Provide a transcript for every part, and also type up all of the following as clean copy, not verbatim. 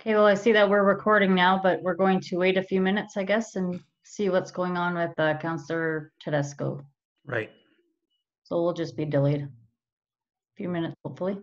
Okay, well, I see that we're recording now, but we're going to wait a few minutes, I guess, and see what's going on with Councillor Tedesco. Right. So we'll just be delayed a few minutes, hopefully.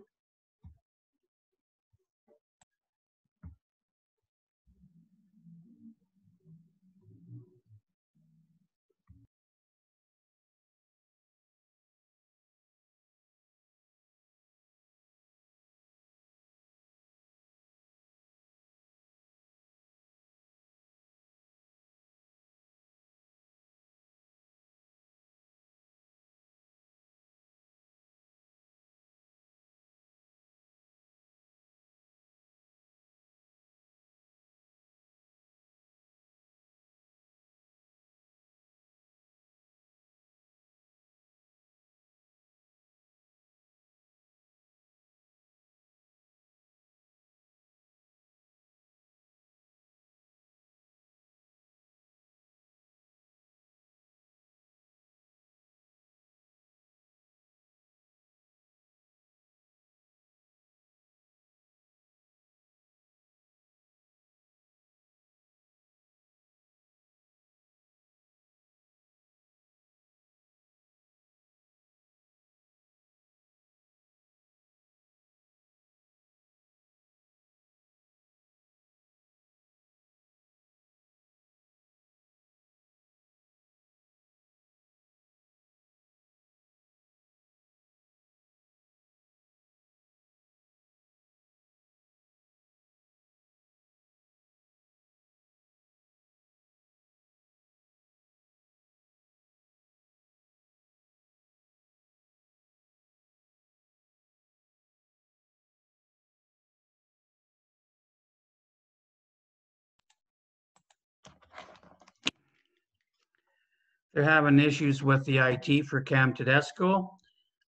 They're having issues with the IT for Cam Tedesco.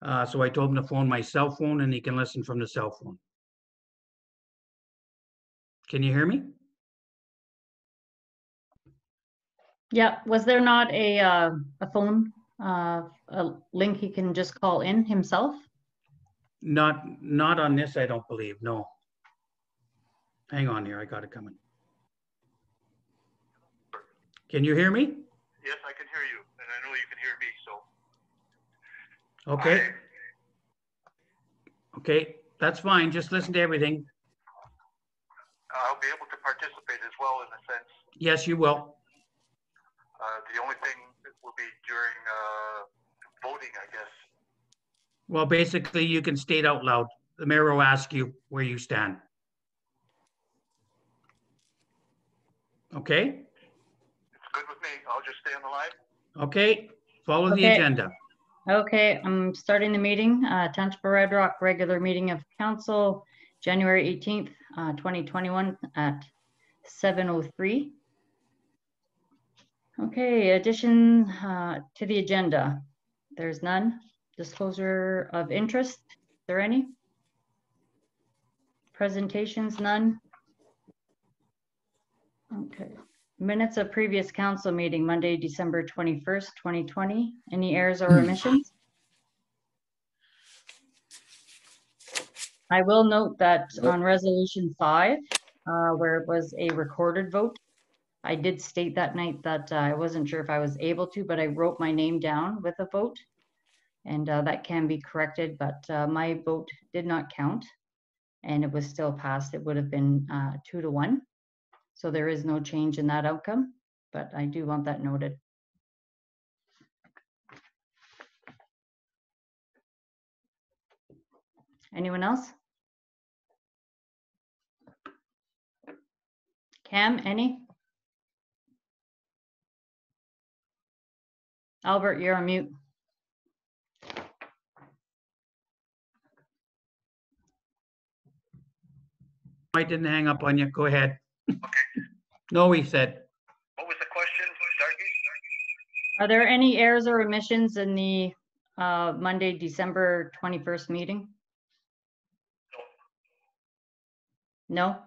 So I told him to phone my cell phone and he can listen from the cell phone. Can you hear me? Yeah, was there not a phone, a link he can just call in himself? Not on this, I don't believe, no. Hang on here, I got it coming. Can you hear me? Yes, I can hear you, and I know you can hear me, so. Okay. Okay, that's fine, just listen to everything. I'll be able to participate as well in a sense. Yes, you will. The only thing will be during voting, I guess. Well, basically, you can state out loud. The mayor will ask you where you stand. Okay? It's good with me. I'll just stay on the line. Okay, follow the agenda. Okay, I'm starting the meeting. Township of Red Rock regular meeting of council, January 18th, 2021 at 7:03. Okay, addition to the agenda. There's none. Disclosure of interest, is there any? Presentations, none. Okay. Minutes of previous council meeting, Monday, December 21st, 2020. Any errors or omissions? I will note that on resolution 5, where it was a recorded vote, I did state that night that I wasn't sure if I was able to, but I wrote my name down with a vote, and that can be corrected, but my vote did not count, and it was still passed. It would have been 2-1. So there is no change in that outcome, but I do want that noted. Anyone else? Cam, any? Albert, you're on mute. I didn't hang up on you. Go ahead. Okay. No, he said. What was the question, Darcy? Are there any errors or omissions in the Monday, December 21st meeting? No.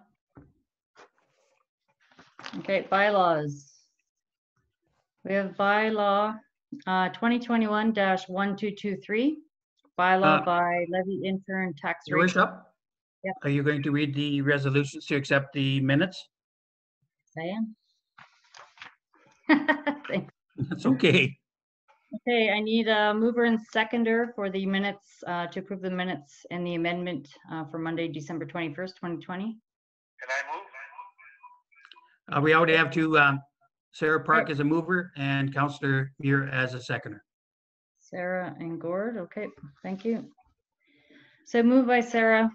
Okay, bylaws. We have bylaw 2021-1223, bylaw by levy interim tax Your rates. worship, Are you going to read the resolutions to accept the minutes? I am. Thanks. That's okay. Okay, I need a mover and seconder for the minutes, to approve the minutes and the amendment for Monday, December 21st, 2020. Can I move? We already have two, Sarah Park as a mover and Councillor Muir as a seconder. Sarah and Gord, okay, thank you. So moved by Sarah,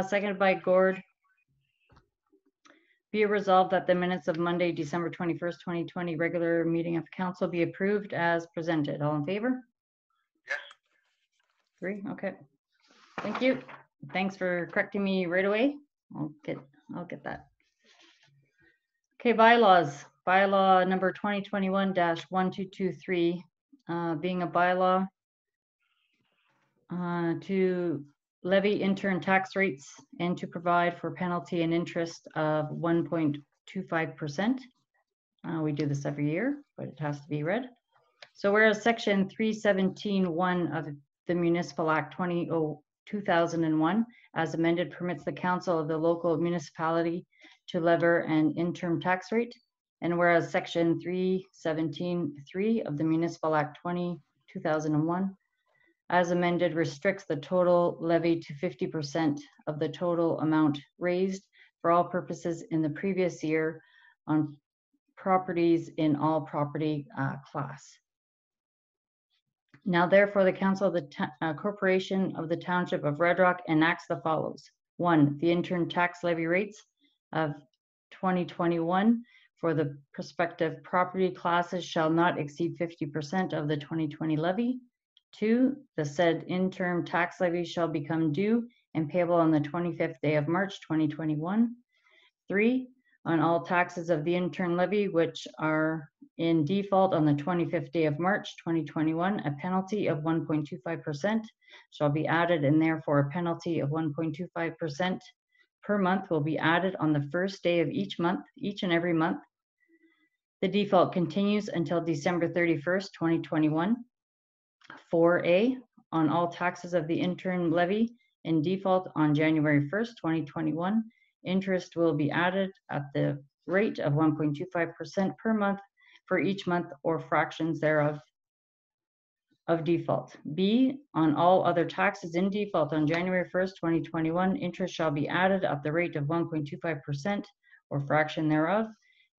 seconded by Gord. Be it resolved that the minutes of Monday, December 21st, 2020 regular meeting of council be approved as presented. All in favor? Yes. 3, okay. Thank you. Thanks for correcting me right away. I'll get that. Okay, bylaws. Bylaw number 2021-1223, being a bylaw to levy interim tax rates and to provide for penalty and interest of 1.25%. We do this every year, but it has to be read. So whereas section 317(1) of the Municipal Act 2001 as amended permits the council of the local municipality to levy an interim tax rate, and whereas section 317(3) of the Municipal Act 2001 as amended restricts the total levy to 50% of the total amount raised for all purposes in the previous year on properties in all property class. Now therefore the council of the corporation of the Township of Red Rock enacts the follows. 1, the interim tax levy rates of 2021 for the prospective property classes shall not exceed 50% of the 2020 levy. 2, the said interim tax levy shall become due and payable on the 25th day of March 2021. 3, on all taxes of the interim levy which are in default on the 25th day of March 2021, a penalty of 1.25% shall be added, and therefore a penalty of 1.25% per month will be added on the first day of each month, each and every month. The default continues until December 31st, 2021. 4A, on all taxes of the interim levy in default on January 1st, 2021, interest will be added at the rate of 1.25% per month for each month or fractions thereof of default. B, on all other taxes in default on January 1st, 2021, interest shall be added at the rate of 1.25% or fraction thereof,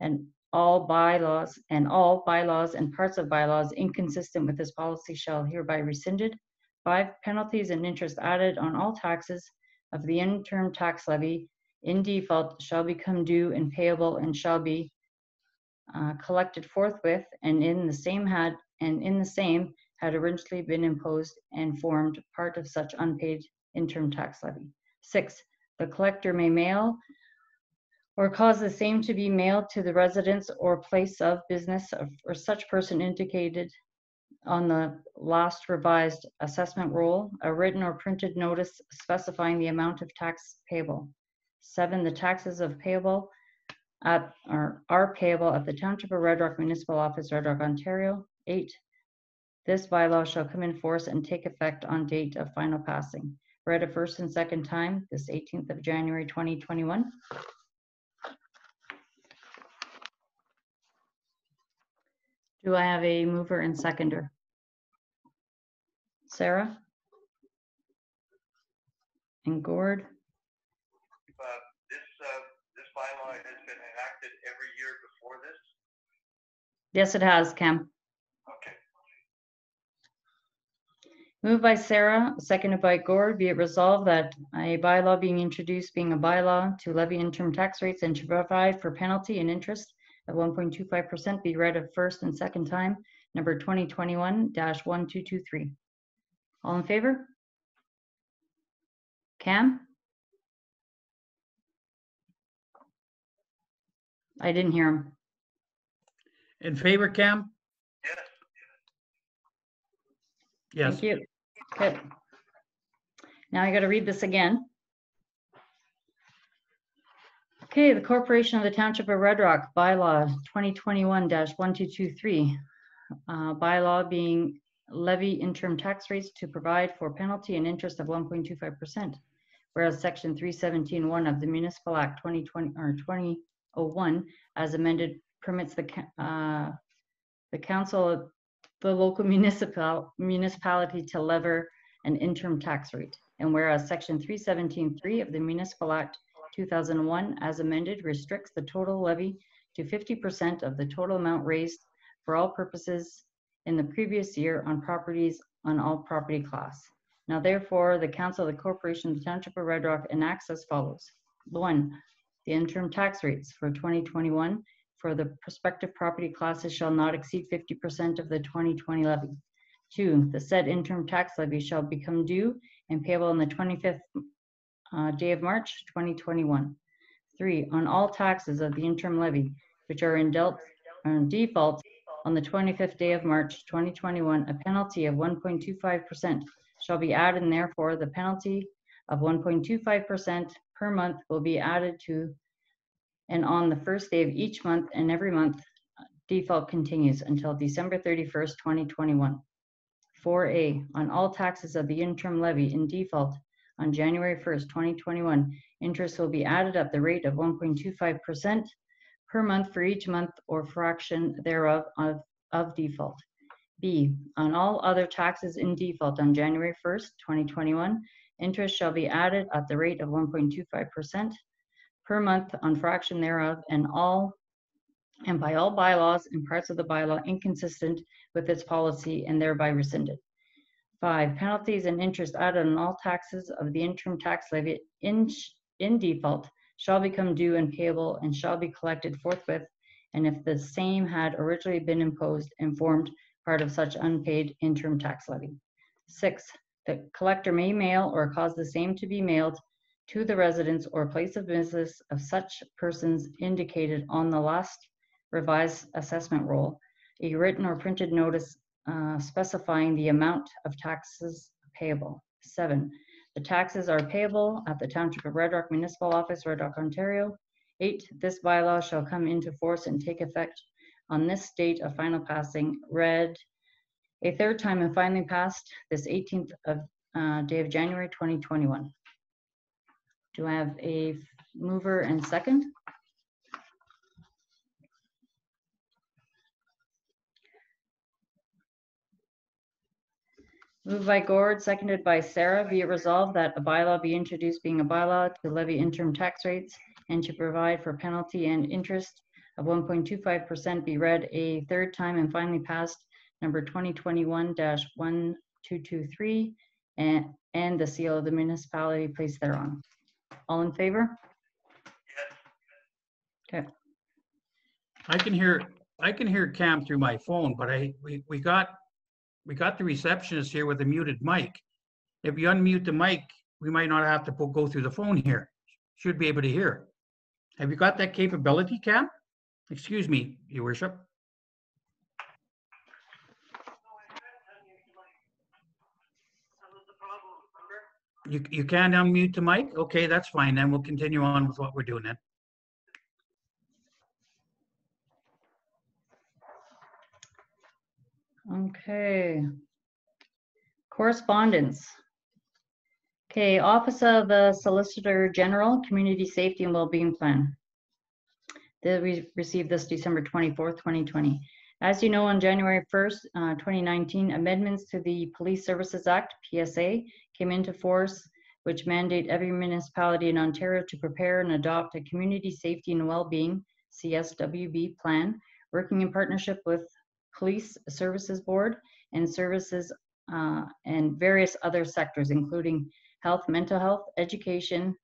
and all bylaws and parts of bylaws inconsistent with this policy shall hereby rescinded. 5, penalties and interest added on all taxes of the interim tax levy in default shall become due and payable and shall be collected forthwith and in the same had originally been imposed and formed part of such unpaid interim tax levy. 6, the collector may mail or cause the same to be mailed to the residence or place of business or such person indicated on the last revised assessment roll, a written or printed notice specifying the amount of tax payable. 7, the taxes are payable at the Township of Red Rock Municipal Office, Red Rock, Ontario. 8, this bylaw shall come in force and take effect on date of final passing. Read a first and second time this 18th of January 2021. Do I have a mover and seconder? Sarah? And Gord? This bylaw has been enacted every year before this? Yes, it has, Cam. Okay. Moved by Sarah, seconded by Gord, be it resolved that a bylaw being introduced being a bylaw to levy interim tax rates and to provide for penalty and interest of 1.25% be read a first and second time, number 2021-1223. All in favor? Cam? I didn't hear him. In favor, Cam? Yes. Yes. Thank you. Good. Now I got to read this again. Okay, the Corporation of the Township of Red Rock, bylaw 2021-1223, bylaw being levy interim tax rates to provide for penalty and interest of 1.25%. whereas Section 317(1) of the Municipal Act 2020 or 2001, as amended, permits the council, the local municipality to lever an interim tax rate. And whereas Section 317(3) of the Municipal Act 2001, as amended, restricts the total levy to 50% of the total amount raised for all purposes in the previous year on properties on all property class. Now therefore, the Council of the Corporation of the Township of Red Rock enacts as follows. 1. The interim tax rates for 2021 for the prospective property classes shall not exceed 50% of the 2020 levy. 2. The said interim tax levy shall become due and payable on the 25th day of March 2021. 3. On all taxes of the interim levy, which are in default on the 25th day of March 2021, a penalty of 1.25% shall be added, and therefore the penalty of 1.25% per month will be added to and on the first day of each month, and every month default continues until December 31st, 2021. 4A. On all taxes of the interim levy in default on January 1st, 2021, interest will be added at the rate of 1.25% per month for each month or fraction thereof of default. B. On all other taxes in default on January 1st, 2021, interest shall be added at the rate of 1.25% per month on fraction thereof, and by all bylaws and parts of the bylaw inconsistent with its policy and thereby rescinded. 5. Penalties and interest added on all taxes of the interim tax levy in default shall become due and payable and shall be collected forthwith, and if the same had originally been imposed and formed part of such unpaid interim tax levy. 6. The collector may mail or cause the same to be mailed to the residence or place of business of such persons indicated on the last revised assessment roll, a written or printed notice specifying the amount of taxes payable. 7. The taxes are payable at the Township of Red Rock Municipal Office, Red Rock, Ontario. 8. This bylaw shall come into force and take effect on this date of final passing, read a third time and finally passed this 18th day of January 2021. Do I have a mover and second? Moved by Gord, seconded by Sarah. Be it resolved that a bylaw be introduced, being a bylaw to levy interim tax rates and to provide for penalty and interest of 1.25% be read a third time and finally passed, number 2021-1223, and the seal of the municipality placed thereon. All in favor? Yes. Okay. I can hear Cam through my phone, but we got the receptionist here with a muted mic. If you unmute the mic, we might not have to go through the phone here. Should be able to hear. Have you got that capability, Cam? Excuse me, Your Worship. You can't unmute the mic? Okay, that's fine. Then we'll continue on with what we're doing then. Okay. Correspondence. Okay, Office of the Solicitor General, Community Safety and Wellbeing Plan. We received this December 24th, 2020. As you know, on January 1st, 2019, amendments to the Police Services Act, PSA, came into force, which mandate every municipality in Ontario to prepare and adopt a Community Safety and Wellbeing, CSWB plan, working in partnership with Police Services Board and services and various other sectors, including health, mental health, education,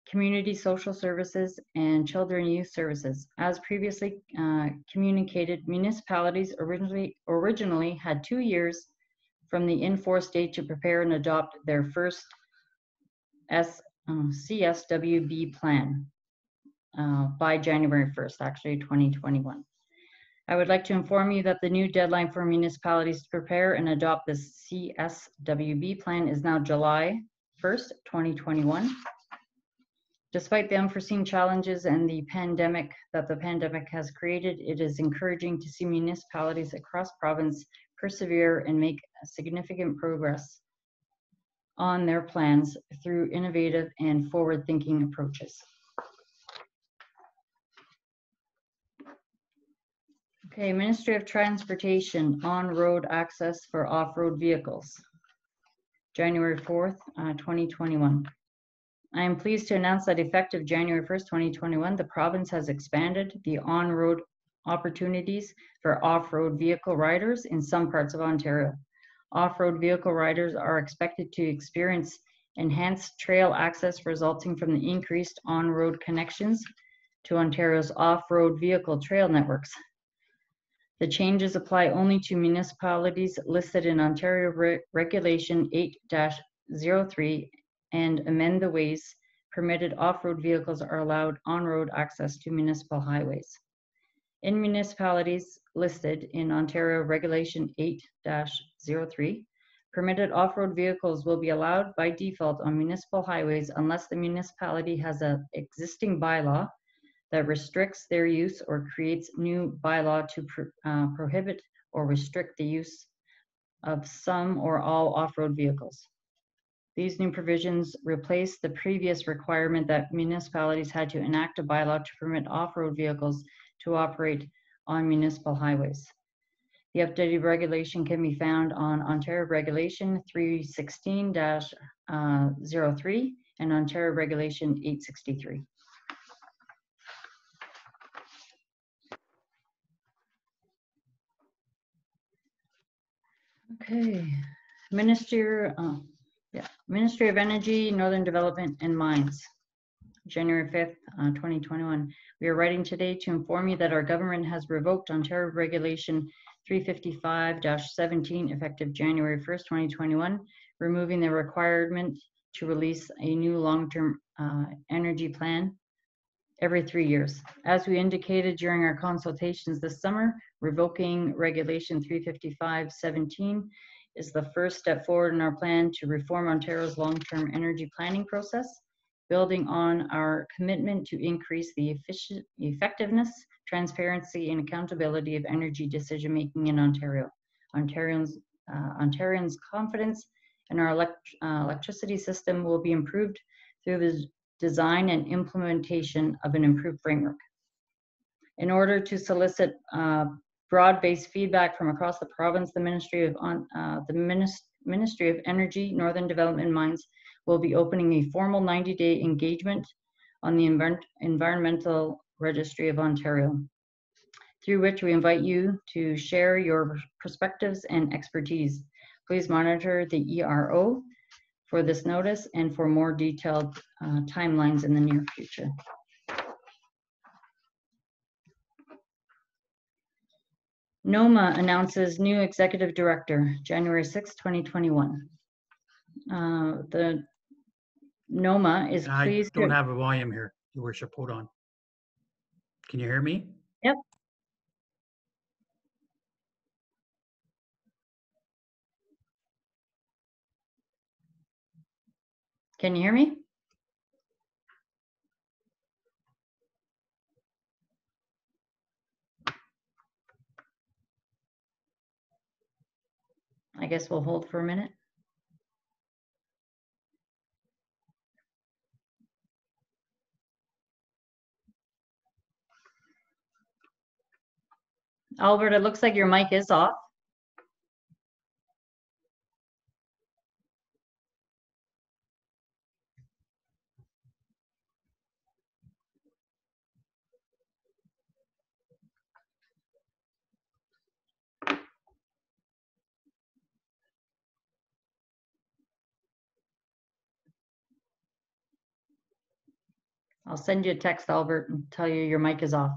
community social services, and children and youth services. As previously communicated, municipalities originally had 2 years from the in-force date to prepare and adopt their first CSWB plan by January 1st, actually 2021. I would like to inform you that the new deadline for municipalities to prepare and adopt the CSWB plan is now July 1st, 2021. Despite the unforeseen challenges and the pandemic has created, it is encouraging to see municipalities across province persevere and make significant progress on their plans through innovative and forward-thinking approaches. Okay, Ministry of Transportation, on-road access for off-road vehicles. January 4th, 2021. I am pleased to announce that effective January 1st, 2021, the province has expanded the on-road opportunities for off-road vehicle riders in some parts of Ontario. Off-road vehicle riders are expected to experience enhanced trail access resulting from the increased on-road connections to Ontario's off-road vehicle trail networks. The changes apply only to municipalities listed in Ontario Regulation 8-03 and amend the ways permitted off-road vehicles are allowed on-road access to municipal highways. In municipalities listed in Ontario Regulation 8-03, permitted off-road vehicles will be allowed by default on municipal highways unless the municipality has an existing bylaw that restricts their use or creates new bylaw to prohibit or restrict the use of some or all off-road vehicles. These new provisions replace the previous requirement that municipalities had to enact a bylaw to permit off-road vehicles to operate on municipal highways. The updated regulation can be found on Ontario Regulation 316-03 and Ontario Regulation 863. Okay, Ministry of Energy, Northern Development and Mines, January 5th, 2021. We are writing today to inform you that our government has revoked Ontario Regulation 355-17 effective January 1st, 2021, removing the requirement to release a new long-term energy plan every 3 years. As we indicated during our consultations this summer, revoking Regulation 355-17 is the first step forward in our plan to reform Ontario's long-term energy planning process, building on our commitment to increase the effectiveness, transparency, and accountability of energy decision-making in Ontario. Ontarians' confidence in our electricity system will be improved through the design and implementation of an improved framework. In order to solicit broad-based feedback from across the province, the Ministry of Energy, Northern Development and Mines will be opening a formal 90-day engagement on the Environmental Registry of Ontario, through which we invite you to share your perspectives and expertise. Please monitor the ERO for this notice and for more detailed timelines in the near future. Noma announces new executive director, January 6, 2021. The Noma is pleased I don't have a volume here, Your Worship. Hold on. Can you hear me? Yep. Can you hear me? I guess we'll hold for a minute. Albert, it looks like your mic is off. I'll send you a text, Albert, and tell you your mic is off.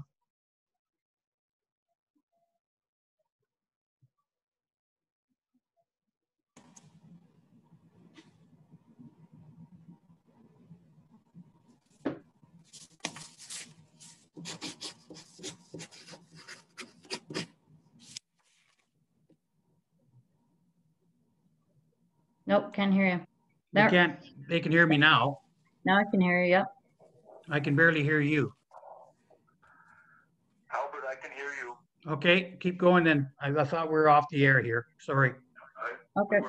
Nope, can't hear you. They can't. They can hear me now. Now I can hear you. Yep. I can barely hear you. Albert, I can hear you. Okay, keep going then. I thought we were off the air here. Sorry. Okay.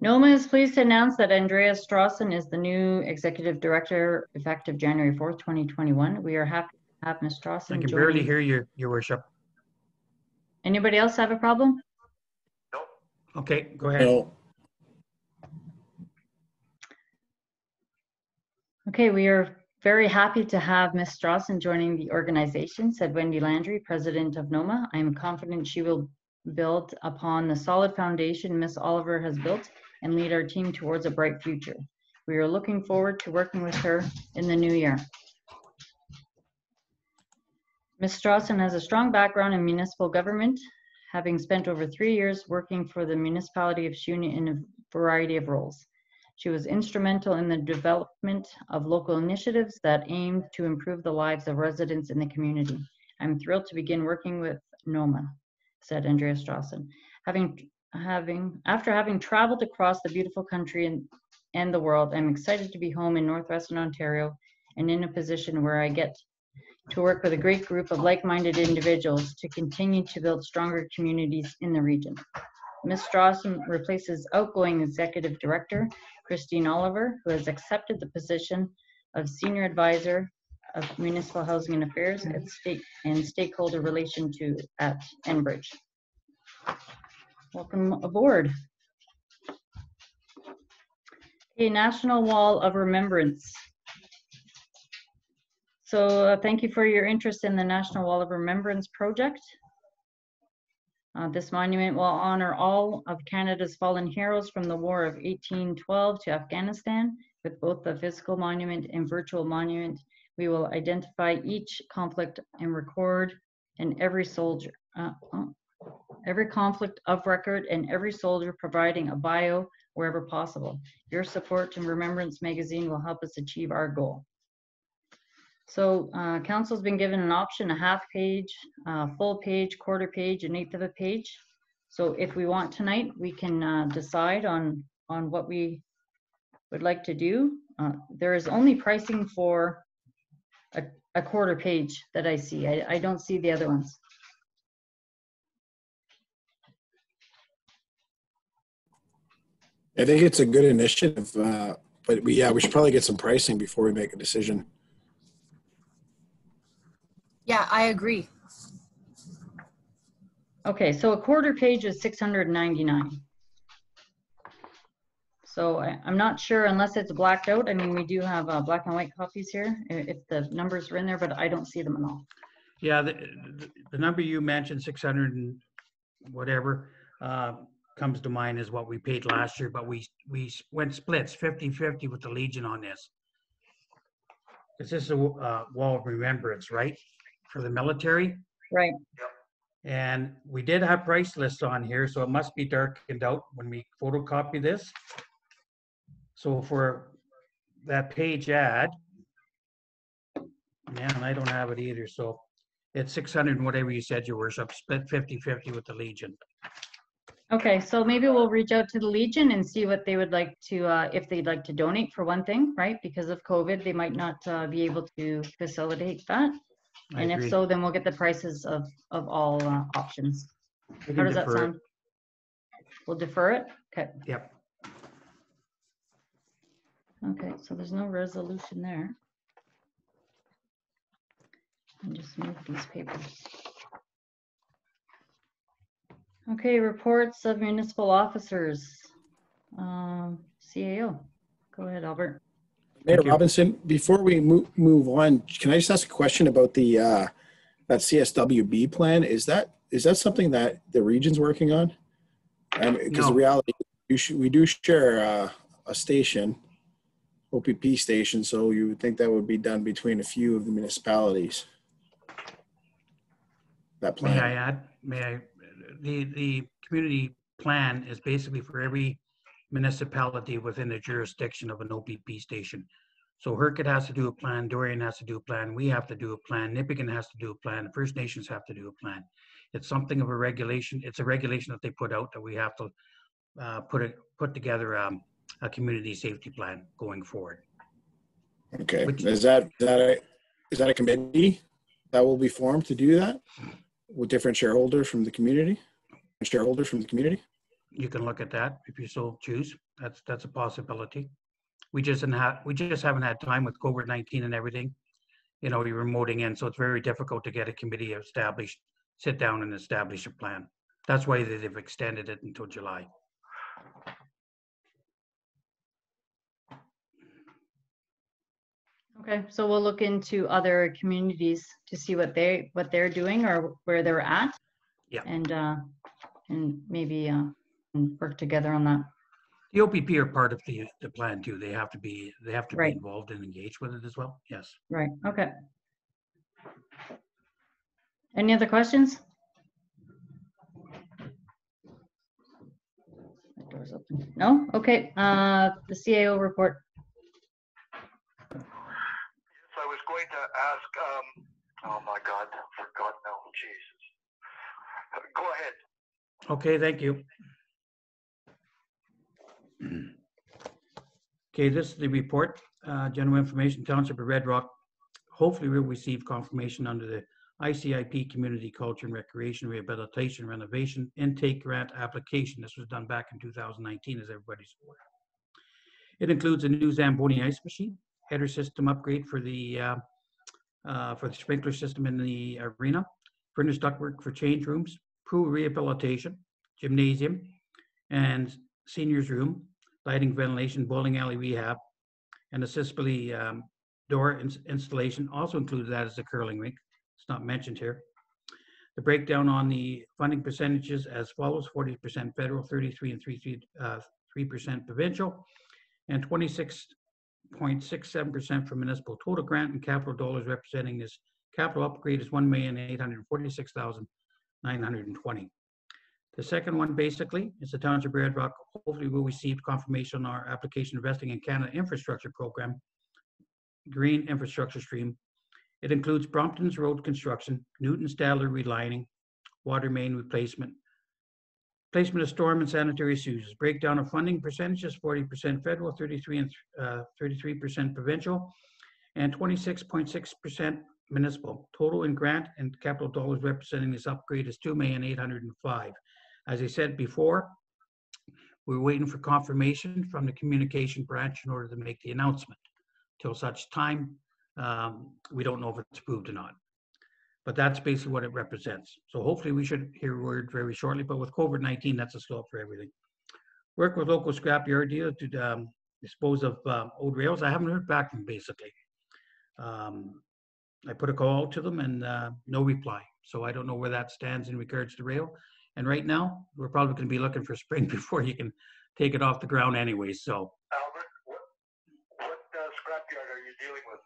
Noma is pleased to announce that Andrea Strawson is the new Executive Director effective January 4th, 2021. We are happy to have Ms. Strawson I can joining. barely hear you, Your Worship. Anybody else have a problem? No. Okay, go ahead. No. Okay, we are very happy to have Ms. Strawson joining the organization, said Wendy Landry, President of Noma. I am confident she will build upon the solid foundation Ms. Oliver has built and lead our team towards a bright future. We are looking forward to working with her in the new year. Ms. Strawson has a strong background in municipal government, having spent over 3 years working for the municipality of Shuna in a variety of roles. She was instrumental in the development of local initiatives that aimed to improve the lives of residents in the community. I'm thrilled to begin working with Noma, said Andrea Strawson. After having traveled across the beautiful country and the world, I'm excited to be home in Northwestern Ontario and in a position where I get to work with a great group of like-minded individuals to continue to build stronger communities in the region. Ms. Strawson replaces outgoing Executive Director Christine Oliver, who has accepted the position of Senior Advisor of Municipal Housing and Affairs and Stakeholder Relation at Enbridge. Welcome aboard. Okay, National Wall of Remembrance. So thank you for your interest in the National Wall of Remembrance project. This monument will honor all of Canada's fallen heroes from the War of 1812 to Afghanistan. With both the physical monument and virtual monument, we will identify each conflict and record and every conflict of record and every soldier, providing a bio wherever possible. Your support to Remembrance magazine will help us achieve our goal. So council's been given an option, a half page, full page, quarter page, an eighth of a page. So if we want tonight, we can decide on what we would like to do. There is only pricing for a quarter page that I see. I don't see the other ones. I think it's a good initiative, but we should probably get some pricing before we make a decision. Yeah, I agree. Okay, so a quarter page is $699. So I'm not sure unless it's blacked out. I mean, we do have black and white copies here if the numbers are in there, but I don't see them at all. Yeah, the number you mentioned, 600 and whatever, comes to mind is what we paid last year, but we went splits 50-50 with the Legion on this. This is a wall of remembrance, right? For the military. Right. And we did have price lists on here, so it must be darkened out when we photocopy this. So for that page ad, man, I don't have it either. So it's 600 and whatever you said, Your Worship, split 50-50 with the Legion. Okay, so maybe we'll reach out to the Legion and see what they would like to, if they'd like to donate for one thing, right? Because of COVID, they might not be able to facilitate that. And if so, then we'll get the prices of all options. How does that sound? We'll defer it? Okay. Yep. Okay, so there's no resolution there. I'll just move these papers. Okay, reports of municipal officers. CAO. Go ahead, Albert. Mayor Robinson, before we move on, can I just ask a question about the that CSWB plan? Is that something that the region's working on? Because the reality, we do share a station, OPP station, so you would think that would be done between a few of the municipalities. That plan. May I add? The community plan is basically for every municipality within the jurisdiction of an OPP station. So Hercot has to do a plan, Dorian has to do a plan, we have to do a plan, Nipigon has to do a plan, the First Nations have to do a plan. It's something of a regulation. It's a regulation that they put out that we have to put together a community safety plan going forward. Okay. Is that a committee that will be formed to do that with different shareholders from the community? you can look at that if you so choose. That's a possibility. We just haven't had time with COVID-19 and everything. You know, you're remoting in, so it's very difficult to get a committee established, sit down and establish a plan. That's why they've extended it until July. Okay, so we'll look into other communities to see what they're doing or where they're at. Yeah. And maybe work together on that. The OPP are part of the plan too. They have to be Right. involved and engaged with it as well. Yes. Right, okay. Any other questions? That door's open. No? Okay, the CAO report. Yes, I was going to ask, oh my God, I forgot now, Jesus. Go ahead. Okay, thank you. Okay, this is the report. General information, Township of Red Rock. Hopefully we'll receive confirmation under the ICIP Community Culture and Recreation Rehabilitation Renovation Intake Grant application. This was done back in 2019, as everybody's aware. It includes a new Zamboni ice machine, header system upgrade for the sprinkler system in the arena, furnace ductwork for change rooms, pool rehabilitation, gymnasium, and seniors room, lighting, ventilation, bowling alley rehab, and accessibility door installation. Also included that as a curling rink. It's not mentioned here. The breakdown on the funding percentages as follows: 40% federal, 33 and 3% provincial, and 26.67% for municipal. Total grant and capital dollars representing this capital upgrade is $1,846,920. The second one basically is the Township of Red Rock. Hopefully we'll receive confirmation on our application investing in Canada Infrastructure Program, Green Infrastructure Stream. It includes Brompton's Road construction, Newton-Stadler relining, water main replacement, placement of storm and sanitary sewers. Breakdown of funding percentages: 40% federal, 33% provincial, and 26.6% municipal. Total in grant and capital dollars representing this upgrade is $2,805,000. As I said before, we're waiting for confirmation from the communication branch in order to make the announcement. Till such time, we don't know if it's approved or not. But that's basically what it represents. So hopefully we should hear word very shortly, but with COVID-19, that's a slow for everything. Work with local scrapyard dealer to dispose of old rails. I haven't heard back from them, basically. I put a call to them and no reply. So I don't know where that stands in regards to rail. And right now, we're probably going to be looking for spring before you can take it off the ground anyway. So, Albert, what scrapyard are you dealing with?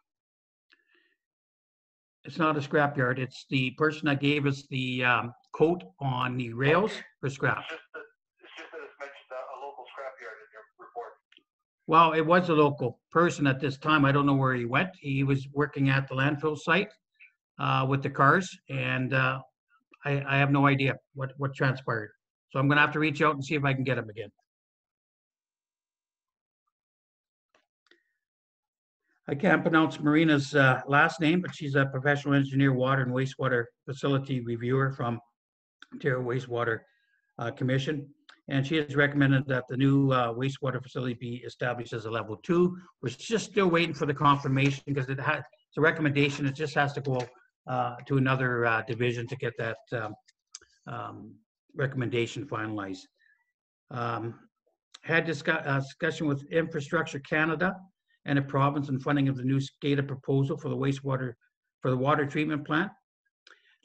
it's not a scrapyard. It's the person that gave us the coat on the rails for scrap. It's just that it's mentioned a local scrapyard in your report. Well, it was a local person at this time. I don't know where he went. He was working at the landfill site with the cars, and I have no idea what transpired. So I'm going to have to reach out and see if I can get him again. I can't pronounce Marina's last name, but she's a professional engineer, water and wastewater facility reviewer from Ontario Wastewater Commission. And she has recommended that the new wastewater facility be established as a level 2. We're just still waiting for the confirmation because it's a recommendation. It just has to go to another division to get that recommendation finalized. Had discussion with Infrastructure Canada and the province and funding of the new SCADA proposal for the water treatment plant.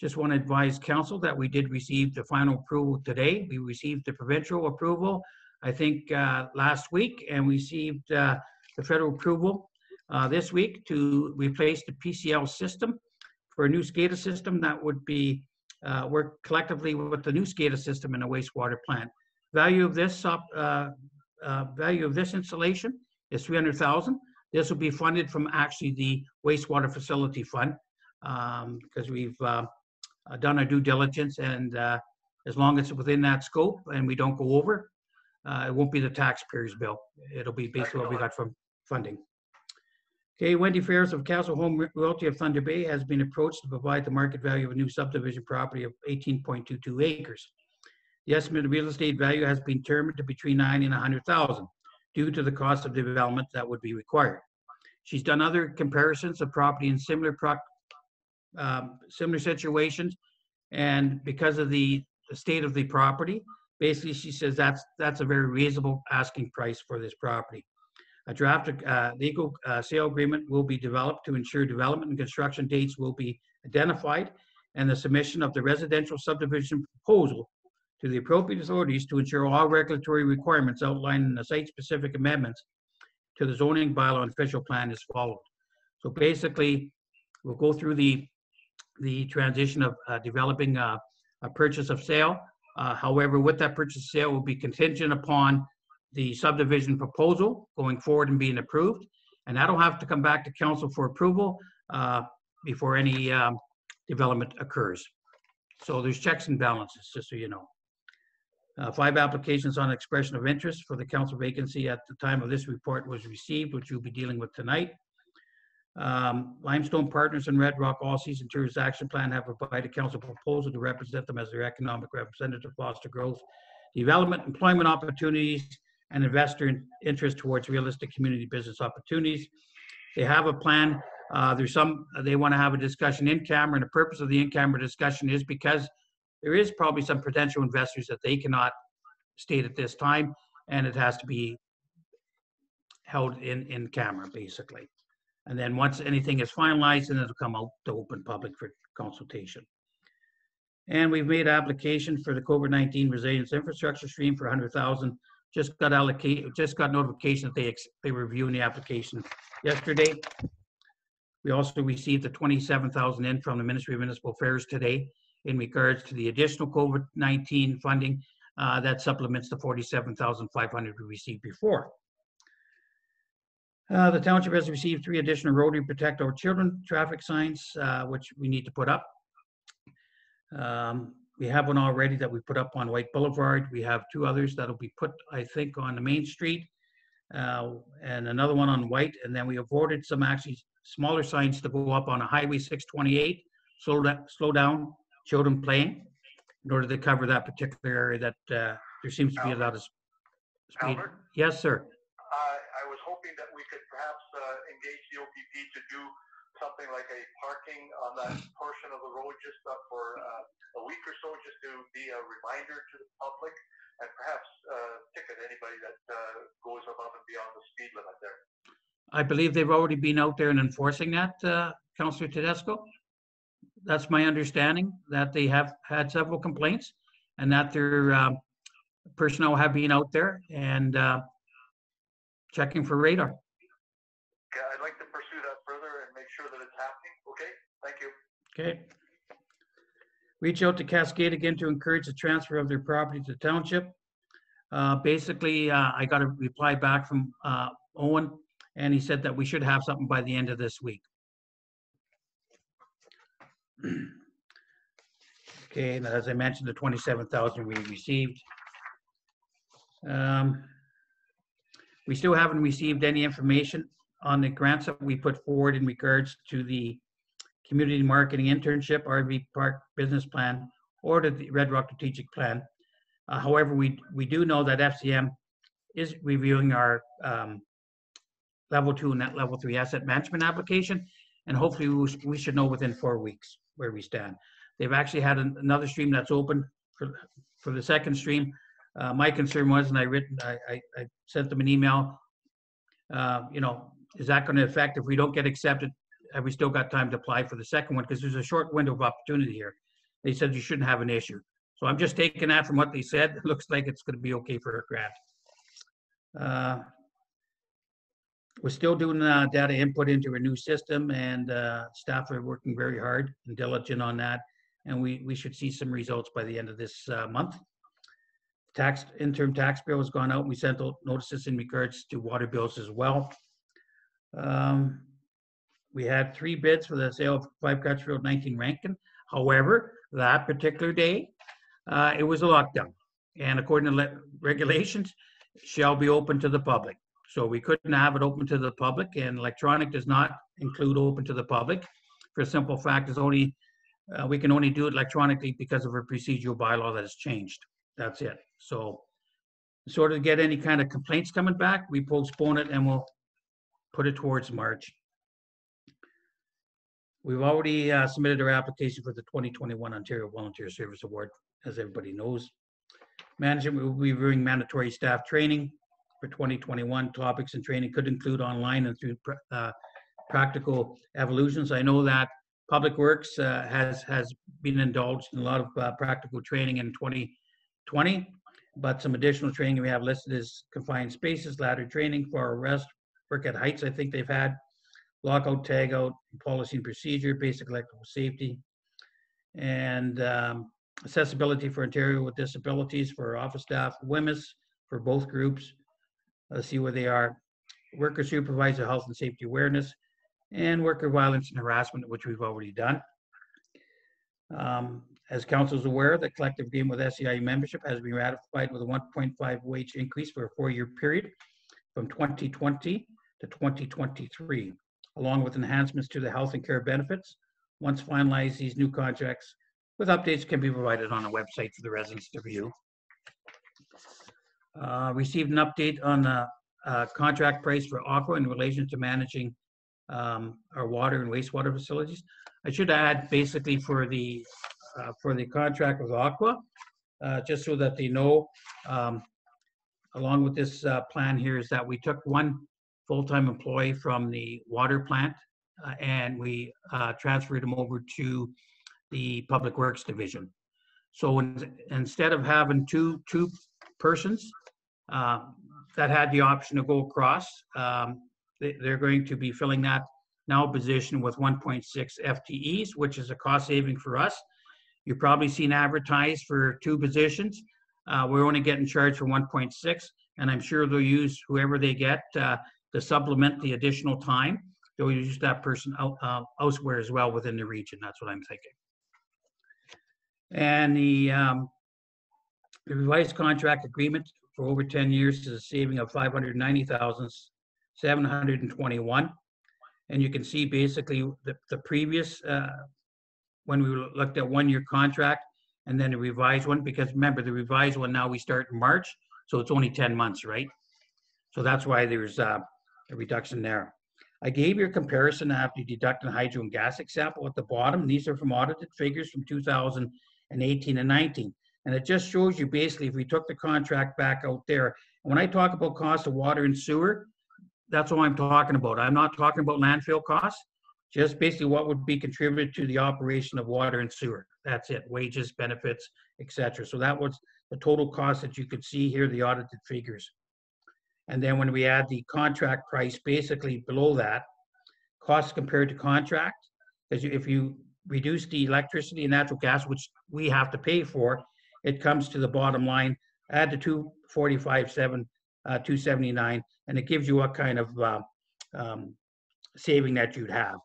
Just want to advise council that we did receive the final approval today. We received the provincial approval, I think last week, and we received the federal approval this week to replace the PCL system for a new SCADA system that would be work collectively with the new SCADA system in a wastewater plant. Value of this installation is $300,000. This will be funded from actually the wastewater facility fund because we've done our due diligence, and as long as it's within that scope and we don't go over, it won't be the taxpayers' bill. It'll be basically what we got from funding. Okay, Wendy Ferris of Castle Home Realty of Thunder Bay has been approached to provide the market value of a new subdivision property of 18.22 acres. The estimated real estate value has been determined to between 90 and 100,000 due to the cost of development that would be required. She's done other comparisons of property in similar situations, and because of the state of the property, basically she says that's a very reasonable asking price for this property. A draft legal sale agreement will be developed to ensure development and construction dates will be identified, and the submission of the residential subdivision proposal to the appropriate authorities to ensure all regulatory requirements outlined in the site-specific amendments to the zoning bylaw and official plan is followed. So basically, we'll go through the transition of developing a purchase of sale. However, with that purchase sale will be contingent upon the subdivision proposal going forward and being approved. And that'll have to come back to council for approval before any development occurs. So there's checks and balances, just so you know. 5 applications on expression of interest for the council vacancy at the time of this report was received, which you'll be dealing with tonight. Limestone Partners and Red Rock All Season Tourist Action Plan have provided council proposal to represent them as their economic representative, foster growth, development, employment opportunities, and investor interest towards realistic community business opportunities. They have a plan. They want to have a discussion in camera, and the purpose of the in-camera discussion is because there is probably some potential investors that they cannot state at this time, and it has to be held in camera, basically. And then once anything is finalized, then it'll come out to open public for consultation. And we've made application for the COVID-19 resilience infrastructure stream for 100,000. Just got notification that they were reviewing the application yesterday. We also received the 27,000 in from the Ministry of Municipal Affairs today in regards to the additional COVID-19 funding that supplements the 47,500 we received before. The township has received 3 additional Rotary Protect Our Children traffic signs, which we need to put up. We have one already that we put up on White Boulevard. We have 2 others that'll be put, I think, on the Main Street, and another one on White. And then we have ordered some actually smaller signs to go up on a Highway 628, slow down, children playing, in order to cover that particular area that there seems to be a lot of speed. Albert? Yes, sir. I was hoping that we could perhaps engage the OPP to do something like a parking on that portion of the road just for a week or so, just to be a reminder to the public, and perhaps ticket anybody that goes above and beyond the speed limit there. I believe they've already been out there and enforcing that, Councillor Tedesco. That's my understanding, that they have had several complaints and that their personnel have been out there and checking for radar. Okay, I'd like to pursue that further and make sure that it's happening. Okay, thank you. Okay. Reach out to Cascade again to encourage the transfer of their property to the township. Basically, I got a reply back from Owen, and he said that we should have something by the end of this week. Okay, and as I mentioned, the 27,000 we received. We still haven't received any information on the grants that we put forward in regards to the community marketing internship, RV Park business plan, or the Red Rock strategic plan. However, we do know that FCM is reviewing our level 2 and level 3 asset management application, and hopefully we should know within 4 weeks where we stand. They've actually had another stream that's open for the second stream. My concern was, and I sent them an email, is that going to affect if we don't get accepted? Have we still got time to apply for the second one? Because there's a short window of opportunity here. They said you shouldn't have an issue. So I'm just taking that from what they said. It looks like it's going to be okay for a grant. We're still doing data input into a new system, and staff are working very hard and diligent on that. And we should see some results by the end of this month. Interim tax bill has gone out. We sent out notices in regards to water bills as well. We had 3 bids for the sale of 5 Crutchfield 19 Rankin. However, that particular day, it was a lockdown. And according to regulations, it shall be open to the public. So we couldn't have it open to the public, and electronic does not include open to the public. For a simple fact, is only we can only do it electronically because of a procedural bylaw that has changed. That's it. So in order to get any kind of complaints coming back, we postpone it and we'll put it towards March. We've already submitted our application for the 2021 Ontario Volunteer Service Award, as everybody knows. Management will be reviewing mandatory staff training for 2021. Topics and training could include online and through practical evolutions. I know that Public Works has been indulged in a lot of practical training in 2020, but some additional training we have listed is confined spaces, ladder training, for arrest, work at heights. I think they've had lockout, tagout, policy and procedure, basic electrical safety, and accessibility for Ontario with disabilities for office staff, WHMIS for both groups. Let's see where they are. Worker supervisor health and safety awareness, and worker violence and harassment, which we've already done. As council is aware, the collective agreement with SEIU membership has been ratified with a 1.5 wage increase for a 4-year period from 2020 to 2023, along with enhancements to the health and care benefits. Once finalized, these new contracts with updates can be provided on a website for the residents to view. Received an update on the contract price for Aqua in relation to managing our water and wastewater facilities. I should add basically for the contract with Aqua, just so that they know, along with this plan here, is that we took one full-time employee from the water plant and we transferred him over to the Public Works Division. So instead of having two persons that had the option to go across, they're going to be filling that now position with 1.6 FTEs, which is a cost saving for us. You've probably seen advertised for 2 positions. We're only getting charged for 1.6, and I'm sure they'll use whoever they get to supplement the additional time. They'll use that person elsewhere as well within the region. That's what I'm thinking. And the revised contract agreement for over 10 years is a saving of $590,721. And you can see basically the previous, when we looked at 1-year contract and then the revised one, because remember the revised one now we start in March, so it's only 10 months, right? So that's why there's a reduction there. I gave you a comparison after deducting hydro and gas example at the bottom. These are from audited figures from 2018 and 19. And it just shows you basically if we took the contract back out there. And when I talk about cost of water and sewer, that's what I'm talking about. I'm not talking about landfill costs, just basically what would be contributed to the operation of water and sewer. That's it, wages, benefits, etc. So that was the total cost that you could see here, the audited figures. And then when we add the contract price, basically below that, costs compared to contract, because if you reduce the electricity and natural gas, which we have to pay for, it comes to the bottom line, add the 245.7, 279, and it gives you what kind of saving that you'd have.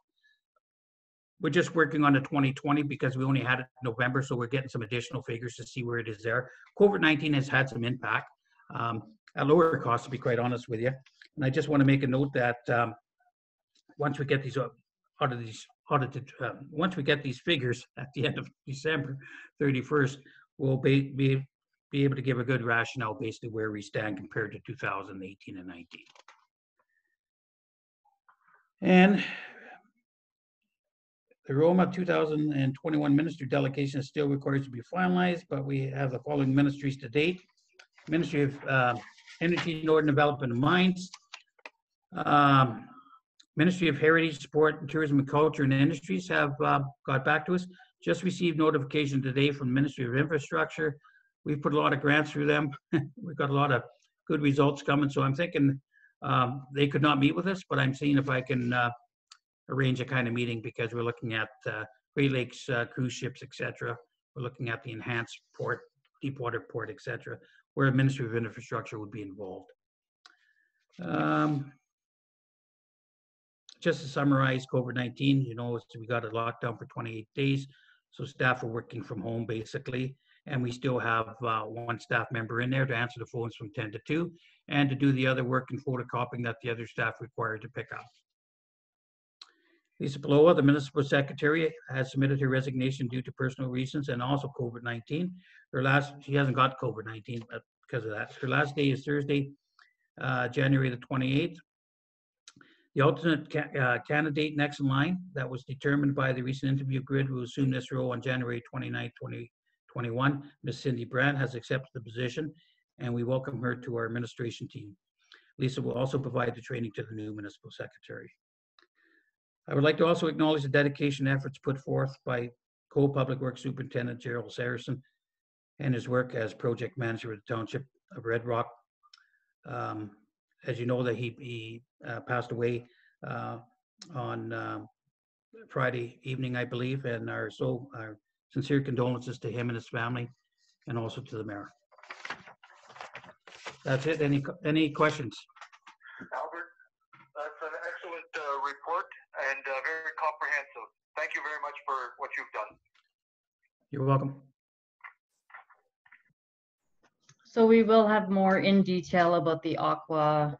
We're just working on the 2020 because we only had it in November, so we're getting some additional figures to see where it is there. COVID-19 has had some impact at lower cost, to be quite honest with you. And I just want to make a note that once we get these once we get these figures at the end of December 31st, we'll be able to give a good rationale basically where we stand compared to 2018 and 19. And the Roma 2021 ministry delegation is still required to be finalized, but we have the following ministries to date. Ministry of Energy, Northern Development and Mines, Ministry of Heritage, Sport, and Tourism and Culture and Industries have got back to us. Just received notification today from the Ministry of Infrastructure. We've put a lot of grants through them. We've got a lot of good results coming. So I'm thinking they could not meet with us, but I'm seeing if I can arrange a kind of meeting because we're looking at Great Lakes cruise ships, etc. We're looking at the enhanced port, deep water port, etc., where the Ministry of Infrastructure would be involved. Just to summarize COVID-19, you know, we got a lockdown for 28 days. So staff are working from home basically. And we still have one staff member in there to answer the phones from 10 to 2 and to do the other work and photocopying that the other staff required to pick up. Lisa Paloa, the municipal secretary, has submitted her resignation due to personal reasons and also COVID-19. She hasn't got COVID-19, but because of that. Her last day is Thursday, January the 28th. The alternate candidate next in line that was determined by the recent interview grid will assume this role on January 29, 2021. Ms. Cindy Brand has accepted the position, and we welcome her to our administration team. Lisa will also provide the training to the new municipal secretary. I would like to also acknowledge the dedication efforts put forth by Co-Public Works Superintendent Gerald Saracen and his work as project manager of the Township of Red Rock. As you know, that he passed away on Friday evening, I believe, and our sincere condolences to him and his family, and also to the mayor. That's it. Any questions? Albert, that's an excellent report and very comprehensive. Thank you very much for what you've done. You're welcome. So we will have more in detail about the Aqua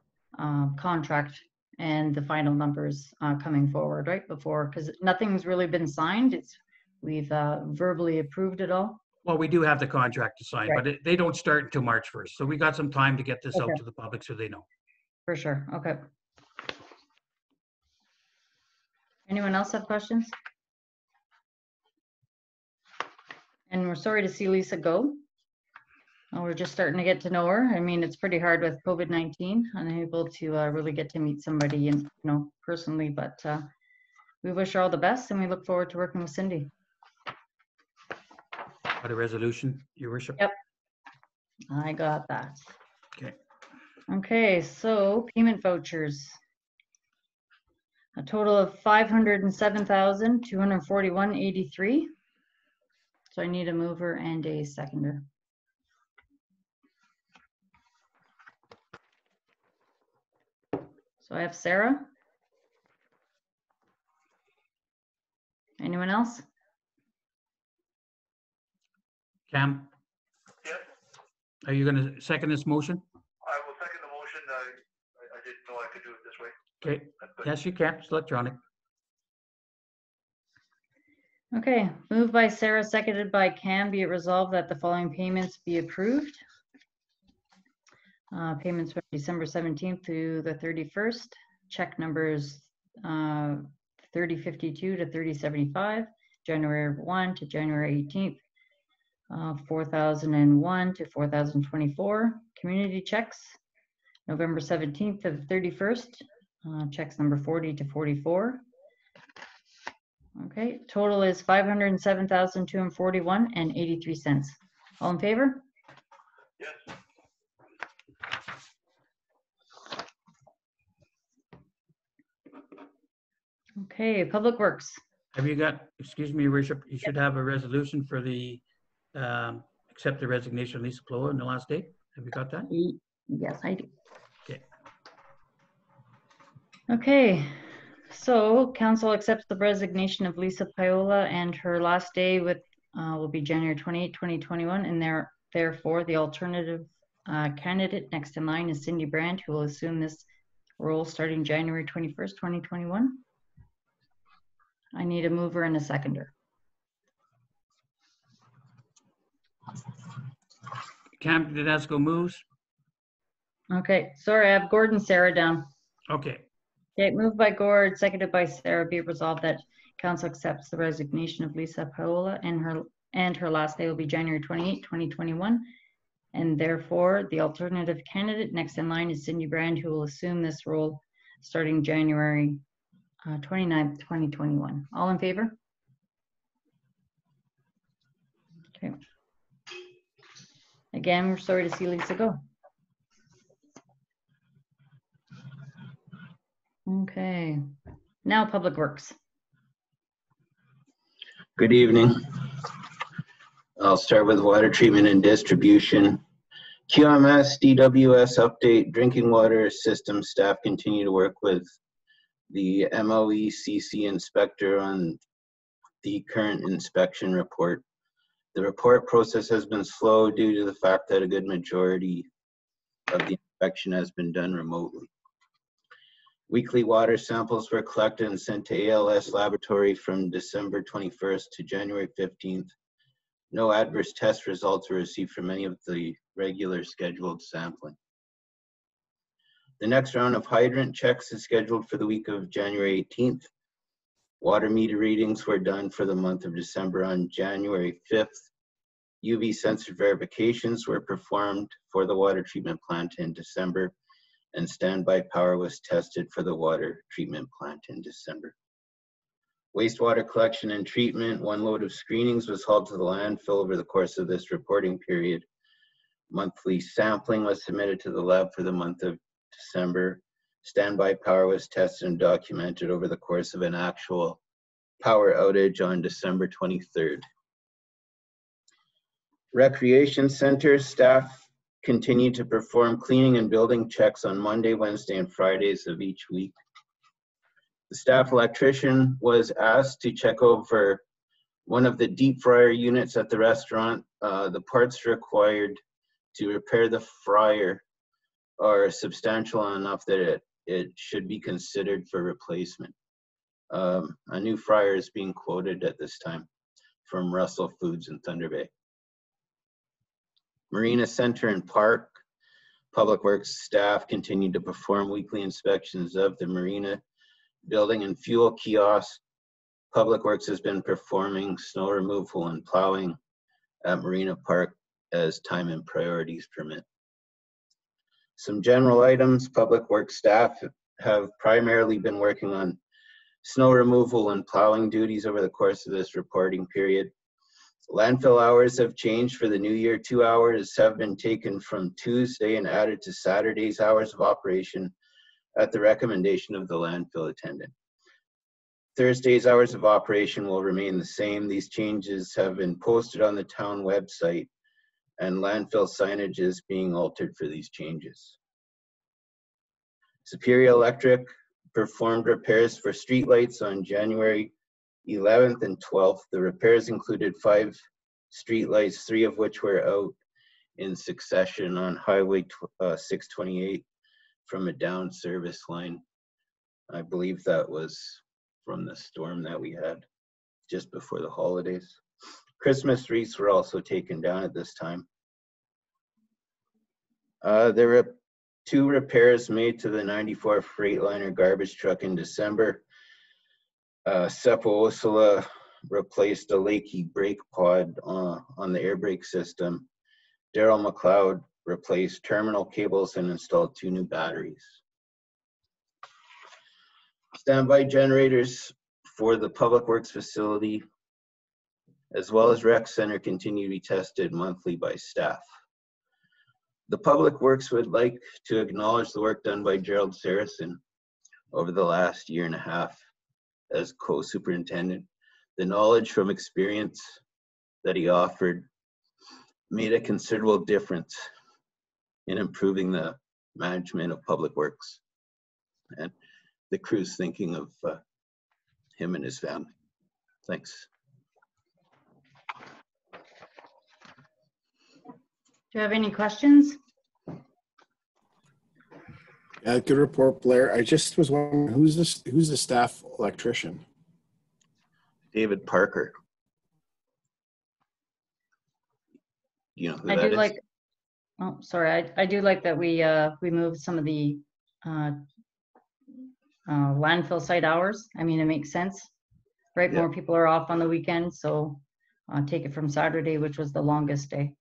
contract and the final numbers coming forward, right? Before, because nothing's really been signed. We've verbally approved it all. Well, we do have the contract to sign, Right. but they don't start until March 1st. So we got some time to get this out Okay. to the public so they know. For sure. Okay. Anyone else have questions? And we're sorry to see Lisa go. We're just starting to get to know her. I mean, it's pretty hard with COVID-19, unable to really get to meet somebody, personally. But we wish her all the best, and we look forward to working with Cindy. Got a resolution, Your Worship? Yep. I got that. Okay. Okay, so payment vouchers. A total of $507,241.83. So I need a mover and a seconder. So I have Sarah. Anyone else? Cam, Yes, are you going to second this motion? I will second the motion. I didn't know I could do it this way. Okay. That's good. Yes, you can. It's electronic. Okay, moved by Sarah, seconded by Cam. Be it resolved that the following payments be approved. Payments from December 17th to the 31st. Check numbers 3052 to 3075. January 1 to January 18th. 4001 to 4024. Community checks. November 17th to the 31st. Checks number 40 to 44. Okay, total is $507,241.83. All in favor? Yes. Okay, Public Works. Have you got, excuse me, Your Worship, you should have a resolution for the accept the resignation of Lisa Paloa in the last day. Have you got that? Yes, I do. Okay. Okay, so council accepts the resignation of Lisa Paola, and her last day will be January 28, 2021, and therefore the alternative candidate next in line is Cindy Brand, who will assume this role starting January 21st, 2021. I need a mover and a seconder. Cam Tedesco moves. Okay, sorry, I have Gord and Sarah down. Okay. Okay, moved by Gord, seconded by Sarah. Be it resolved that council accepts the resignation of Lisa Paola, and her last day will be January 28, 2021. And therefore, the alternative candidate next in line is Cindy Brand, who will assume this role starting January 29th, 2021. All in favor? Okay. Again, we're sorry to see Lisa go. Okay, now Public Works. Good evening. I'll start with water treatment and distribution. QMS, DWS update, drinking water system staff continue to work with the MOECC inspector on the current inspection report. The report process has been slow due to the fact that a good majority of the inspection has been done remotely. Weekly water samples were collected and sent to ALS laboratory from December 21st to January 15th. No adverse test results were received from any of the regular scheduled sampling. The next round of hydrant checks is scheduled for the week of January 18th. Water meter readings were done for the month of December on January 5th. UV sensor verifications were performed for the water treatment plant in December, and standby power was tested for the water treatment plant in December. Wastewater collection and treatment, 1 load of screenings was hauled to the landfill over the course of this reporting period. Monthly sampling was submitted to the lab for the month of December. Standby power was tested and documented over the course of an actual power outage on December 23rd. Recreation center staff continued to perform cleaning and building checks on Monday, Wednesday, and Fridays of each week. The staff electrician was asked to check over one of the deep fryer units at the restaurant. The parts required to repair the fryer are substantial enough that it should be considered for replacement. A new fryer is being quoted at this time from Russell Foods in Thunder Bay. Marina Center and Park, Public Works staff continued to perform weekly inspections of the Marina building and fuel kiosk. Public Works has been performing snow removal and plowing at Marina Park as time and priorities permit. Some general items: Public Works staff have primarily been working on snow removal and plowing duties over the course of this reporting period. Landfill hours have changed for the new year. 2 hours have been taken from Tuesday and added to Saturday's hours of operation at the recommendation of the landfill attendant. Thursday's hours of operation will remain the same. These changes have been posted on the town website, and landfill signage is being altered for these changes. Superior Electric performed repairs for streetlights on January 11th and 12th. The repairs included 5 streetlights, 3 of which were out in succession on Highway 628 from a down service line. I believe that was from the storm that we had just before the holidays. Christmas wreaths were also taken down at this time. There were 2 repairs made to the 94 Freightliner garbage truck in December. Seppo Osula replaced a Lakey brake pod on the air brake system. Daryl McLeod replaced terminal cables and installed 2 new batteries. Standby generators for the Public Works facility as well as Rec Center continue to be tested monthly by staff. The Public Works would like to acknowledge the work done by Gerald Saracen over the last 1.5 years as co-superintendent. The knowledge from experience that he offered made a considerable difference in improving the management of Public Works, and the crew's thinking of him and his family. Thanks. Do you have any questions? Yeah, good report, Blair. I just was wondering, who's the staff electrician? David Parker. You know who I that do is? like, oh, sorry, I do like that we moved some of the landfill site hours. I mean, it makes sense, right? Yeah. More people are off on the weekend, so take it from Saturday, which was the longest day.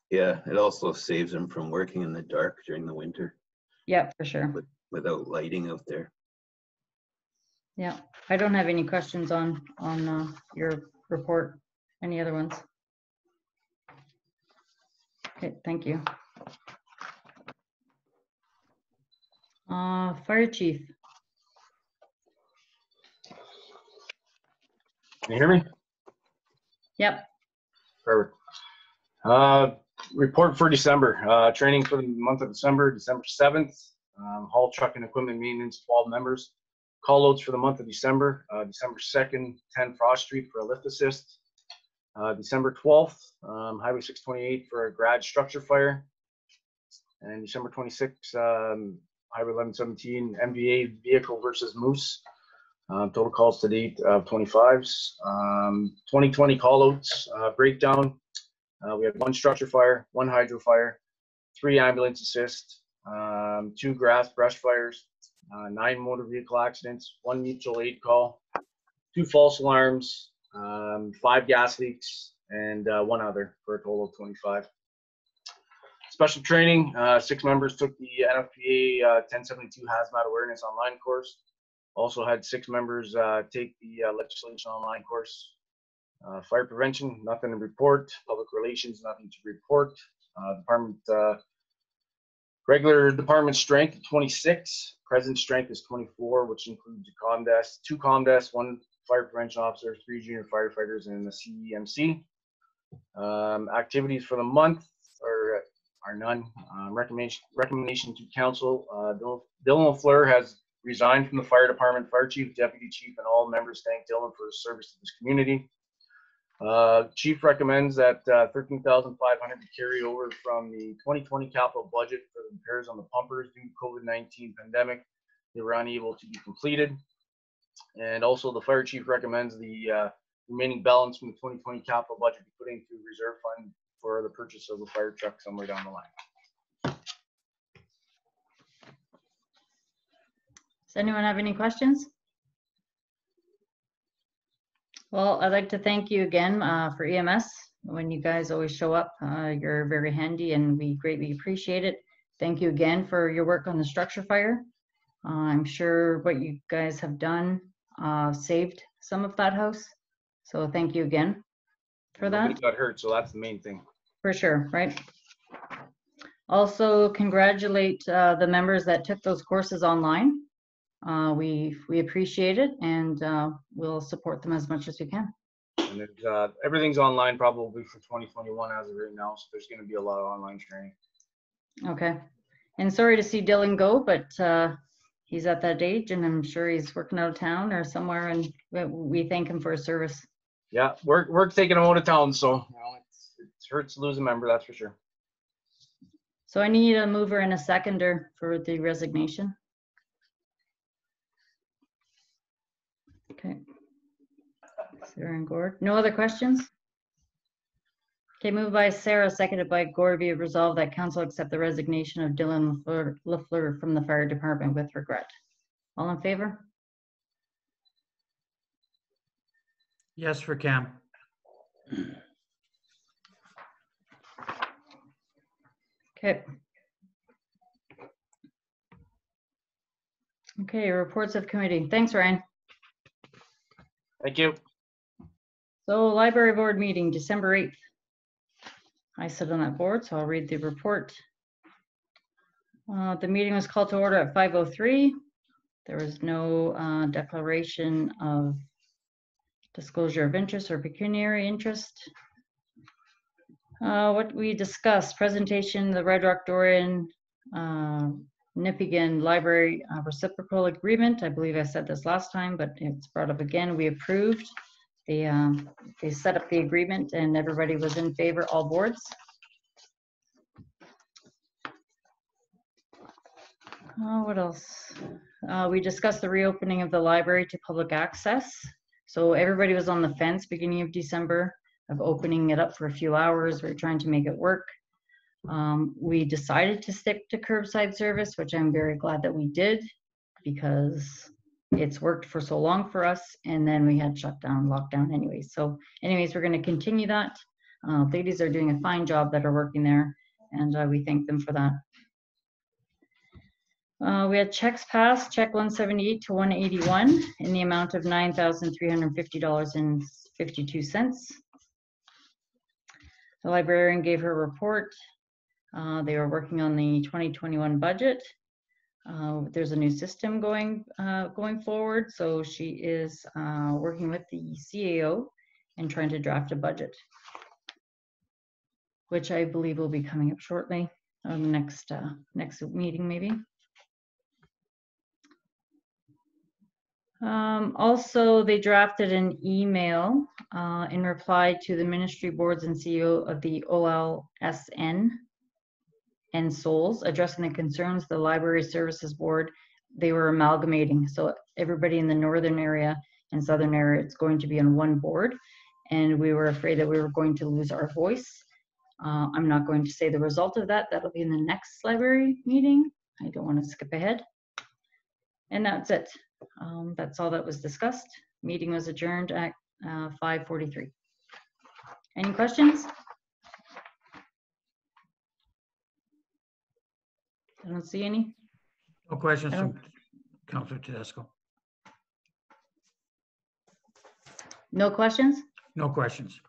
Yeah, it also saves him from working in the dark during the winter. Yeah, for sure. Without lighting out there. Yeah, I don't have any questions on your report. Any other ones? Okay, thank you. Fire chief. Can you hear me? Yep. Perfect. Report for December. Training for the month of December 7th. Haul truck and equipment maintenance, 12 members. Call loads for the month of December. December 2nd, 10 Frost Street for a lift assist. December 12th, Highway 628 for a garage structure fire. And December 26th, Highway 1117 MVA vehicle versus Moose. Total calls to date of 25s. 2020 callouts breakdown. We had 1 structure fire, 1 hydro fire, 3 ambulance assist, 2 grass brush fires, 9 motor vehicle accidents, 1 mutual aid call, 2 false alarms, 5 gas leaks, and 1 other, for a total of 25. Special training, 6 members took the NFPA 1072 Hazmat Awareness online course. Also had 6 members take the legislation online course. Fire prevention, nothing to report. Public relations, nothing to report. Regular department strength, 26. Present strength is 24, which includes a comm desk, 2 comm desks, 1 fire prevention officer, 3 junior firefighters, and the CEMC. Activities for the month are none. Recommendation to council, Dylan LaFleur has resigned from the fire department. Fire chief, deputy chief, and all members thank Dylan for his service to this community. Chief recommends that 13,500 be carried over from the 2020 capital budget for the repairs on the pumpers due to COVID-19 pandemic. They were unable to be completed. And also the fire chief recommends the remaining balance from the 2020 capital budget be put into reserve fund for the purchase of a fire truck somewhere down the line. Does anyone have any questions? Well, I'd like to thank you again for EMS. When you guys always show up, you're very handy and we greatly appreciate it. Thank you again for your work on the structure fire. I'm sure what you guys have done saved some of that house. So thank you again for that. Nobody got hurt, so that's the main thing. For sure, right? Also, congratulate the members that took those courses online. We appreciate it, and we'll support them as much as we can. And there's, everything's online probably for 2021 as of right now, so there's going to be a lot of online training. Okay. And sorry to see Dylan go, but he's at that age, and I'm sure he's working out of town or somewhere, and we thank him for his service. Yeah, we're taking him out of town, so you know, it hurts to lose a member, that's for sure. So I need a mover and a seconder for the resignation. Okay. Sarah and Gord. No other questions? Okay, moved by Sarah, seconded by Gord. Be it resolved that council accept the resignation of Dylan LaFleur from the fire department with regret. All in favor? Yes for Cam. Okay. Okay, reports of committee. Thanks, Ryan. Thank you. So library board meeting, December 8th. I sit on that board, so I'll read the report. The meeting was called to order at 5:03. There was no declaration of disclosure of interest or pecuniary interest. What we discussed, presentation, the Red Rock Dorian Nipigon Library reciprocal agreement. I believe I said this last time, but it's brought up again. We approved. They set up the agreement and everybody was in favor, all boards. What else? We discussed the reopening of the library to public access. So everybody was on the fence beginning of December of opening it up for a few hours. We're trying to make it work. We decided to stick to curbside service, which I'm very glad that we did because it's worked for so long for us. And then we had shutdown, lockdown anyways. So anyways, we're going to continue that. Ladies are doing a fine job that are working there, and we thank them for that. We had checks passed, check 178 to 181 in the amount of $9,350.52. The librarian gave her report. They were working on the 2021 budget. There's a new system going forward, so she is working with the CAO and trying to draft a budget, which I believe will be coming up shortly on the next meeting maybe. Also, they drafted an email in reply to the ministry boards and CEO of the OLSN and Souls, addressing the concerns of the Library Services Board. They were amalgamating. So everybody in the northern area and southern area, it's going to be on one board. And we were afraid that we were going to lose our voice. I'm not going to say the result of that. That'll be in the next library meeting. I don't want to skip ahead. And that's it. That's all that was discussed. Meeting was adjourned at 5:43. Any questions? I don't see any. No questions from Councillor Tedesco. No questions? No questions.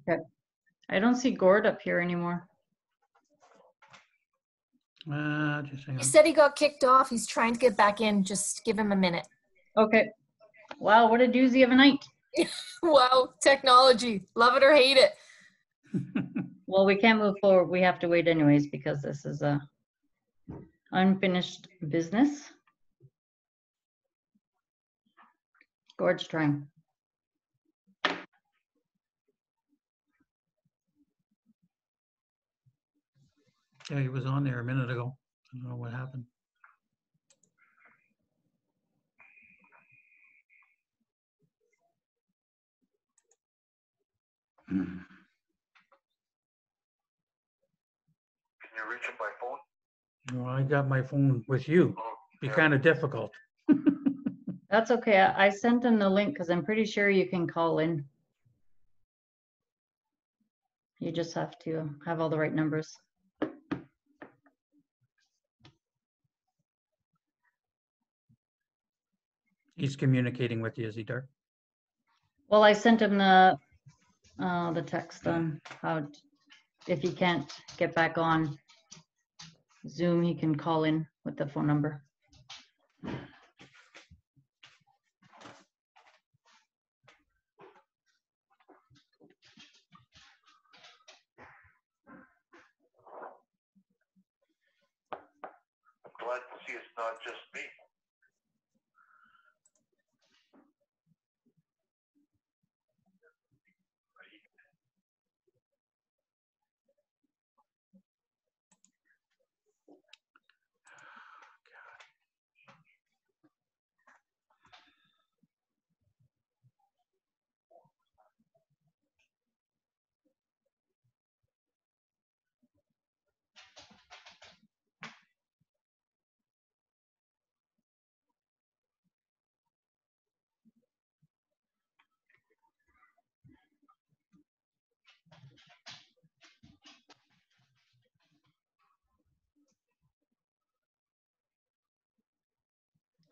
Okay. I don't see Gord up here anymore. Just hang He on. said he got kicked off. He's trying to get back in. Just give him a minute. Okay. Wow, what a doozy of a night. Wow, technology. Love it or hate it. Well, we can't move forward. We have to wait anyways because this is a unfinished business. Gord's trying. Yeah, he was on there a minute ago. I don't know what happened. Can you reach him by phone? Well, I got my phone with you. Oh, Be yeah. kind of difficult. That's okay. I sent him the link because I'm pretty sure you can call in. You just have to have all the right numbers. He's communicating with you, is he, Dark? Well, I sent him the text on how, if he can't get back on Zoom, he can call in with the phone number. I'm glad to see it's not just me.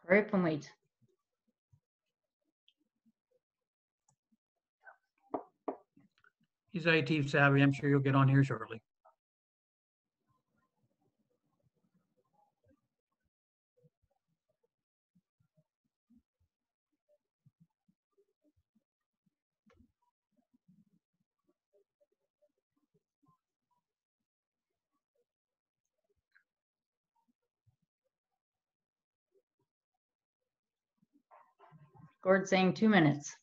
Hurry up and wait. He's IT savvy. I'm sure you'll get on here shortly. Gord's saying 2 minutes.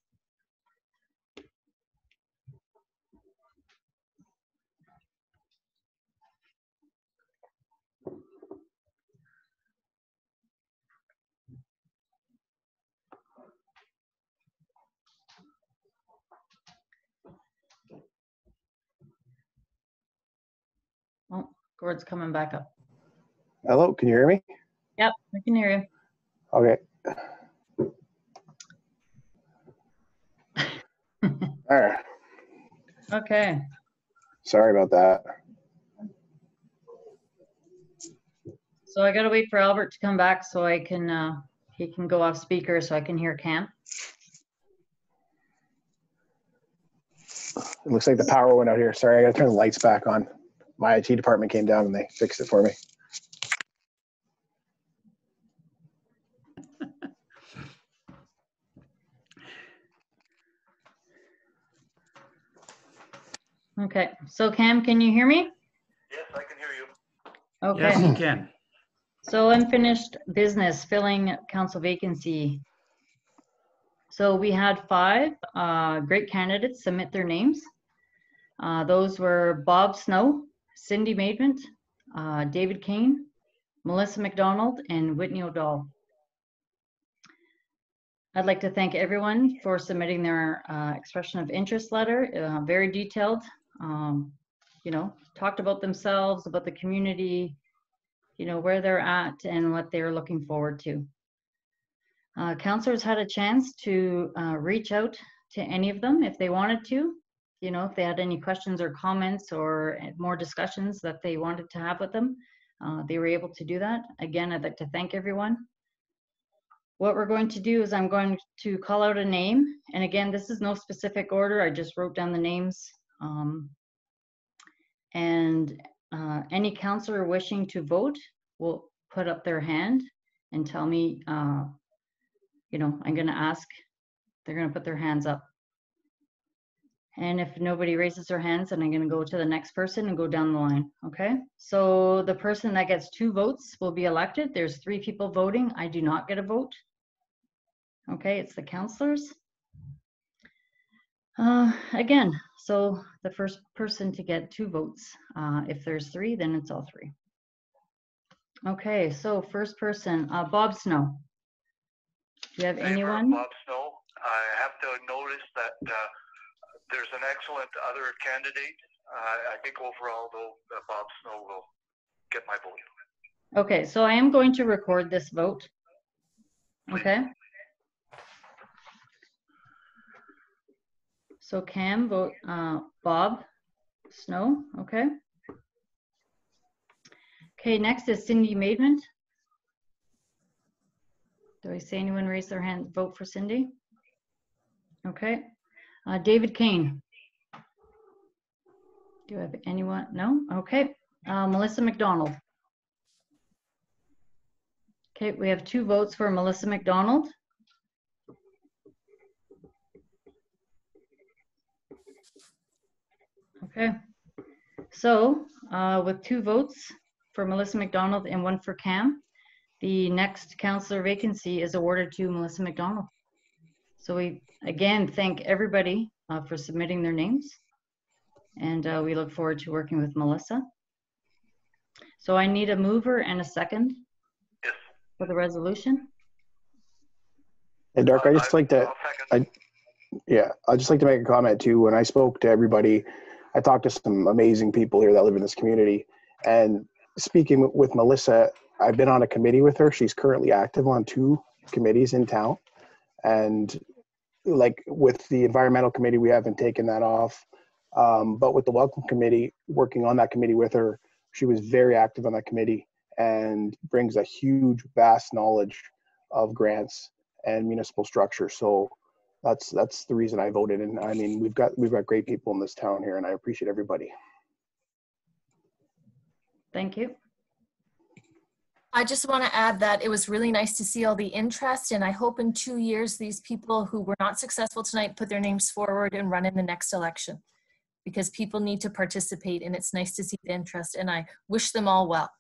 Oh, Gord's coming back up. Hello, can you hear me? Yep, I can hear you. Okay. All right. Okay. Sorry about that. So I gotta wait for Albert to come back so I can, he can go off speaker so I can hear Cam. It looks like the power went out here. Sorry, I gotta turn the lights back on. My IT department came down and they fixed it for me. Okay, so Cam, can you hear me? Yes, I can hear you. Okay. Yes, he can. So unfinished business, filling council vacancy. So we had 5 great candidates submit their names. Those were Bob Snow, Cindy Maiden, David Kane, Melissa McDonald, and Whitney O'Donnell. I'd like to thank everyone for submitting their expression of interest letter, very detailed, you know, talked about themselves, about the community, you know, where they're at and what they're looking forward to. Councillors had a chance to reach out to any of them if they wanted to, you know, if they had any questions or comments or more discussions that they wanted to have with them, they were able to do that. Again, I'd like to thank everyone. What we're going to do is I'm going to call out a name. And again, this is no specific order. I just wrote down the names. Any councillor wishing to vote will put up their hand and tell me, you know, I'm going to ask, they're going to put their hands up. And if nobody raises their hands, then I'm going to go to the next person and go down the line. Okay. So the person that gets 2 votes will be elected. There's 3 people voting. I do not get a vote. Okay. It's the councillors. Again, so the first person to get 2 votes. If there's 3, then it's all 3. Okay. So first person, Bob Snow. Do you have anyone? Bob Snow. I have to notice that there's an excellent other candidate. I think overall, though, Bob Snow will get my vote. Okay, so I am going to record this vote. Okay. So Cam vote Bob Snow. Okay. Okay, next is Cindy Maiden. Do I see anyone raise their hand, vote for Cindy? Okay. David Kane. Do I have anyone? No? Okay. Melissa McDonald. Okay, we have 2 votes for Melissa McDonald. Okay. So with 2 votes for Melissa McDonald and 1 for Cam, the next councillor vacancy is awarded to Melissa McDonald. So we again thank everybody for submitting their names, and we look forward to working with Melissa. So I need a mover and a second for the resolution. And Dark, I just like to, I'd just like to make a comment too. When I spoke to everybody, I talked to some amazing people here that live in this community. And speaking with Melissa, I've been on a committee with her. She's currently active on 2 committees in town. And like with the environmental committee, we haven't taken that off. But with the welcome committee, working on that committee with her, she was very active on that committee and brings a huge, vast knowledge of grants and municipal structure. So that's the reason I voted. And I mean, we've got great people in this town here, and I appreciate everybody. Thank you. I just want to add that it was really nice to see all the interest, and I hope in 2 years these people who were not successful tonight put their names forward and run in the next election, because people need to participate, and it's nice to see the interest, and I wish them all well.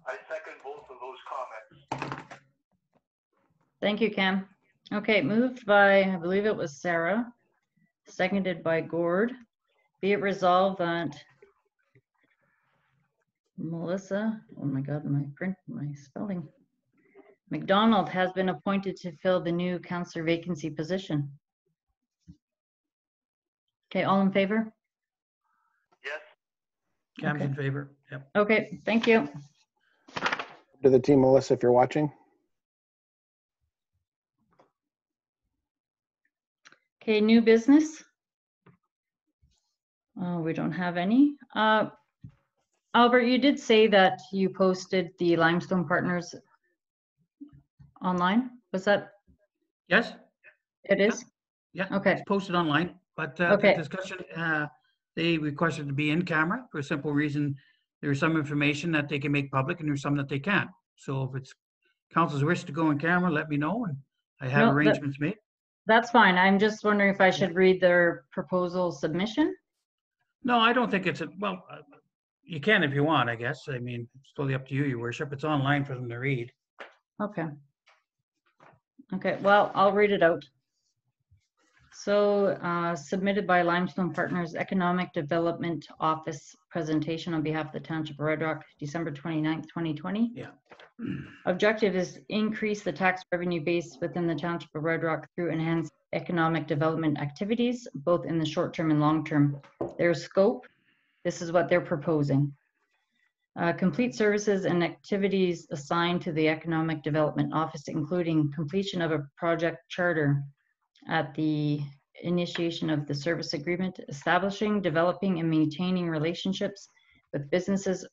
I second both of those comments. Thank you, Cam. Okay, moved by, I believe it was Sarah, seconded by Gord. Be it resolved that Melissa, oh my God, my spelling, McDonald has been appointed to fill the new councillor vacancy position. Okay, all in favor? Yes. Cam's Okay. in favor. Yep. Okay, thank you. To the team, Melissa, if you're watching. Okay, new business. Oh, we don't have any. Albert, you did say that you posted the Limestone Partners online. Was that? Yes? It is? Yeah. Okay. It's posted online, but Okay. the discussion, they requested to be in camera for a simple reason. There's some information that they can make public and there's some that they can't. So if it's council's wish to go in camera, let me know and I have No, arrangements made. That's fine. I'm just wondering if I should read their proposal submission. No, I don't think it's well, you can if you want, I guess. I mean, it's totally up to you, your worship. It's online for them to read. Okay. Okay, well, I'll read it out. So submitted by Limestone Partners Economic Development Office presentation on behalf of the Township of Red Rock, December 29th, 2020. Yeah. Objective is increase the tax revenue base within the Township of Red Rock through enhanced economic development activities, both in the short term and long term. Their scope, this is what they're proposing. Complete services and activities assigned to the Economic Development Office, including completion of a project charter at the initiation of the service agreement, establishing, developing, and maintaining relationships with businesses,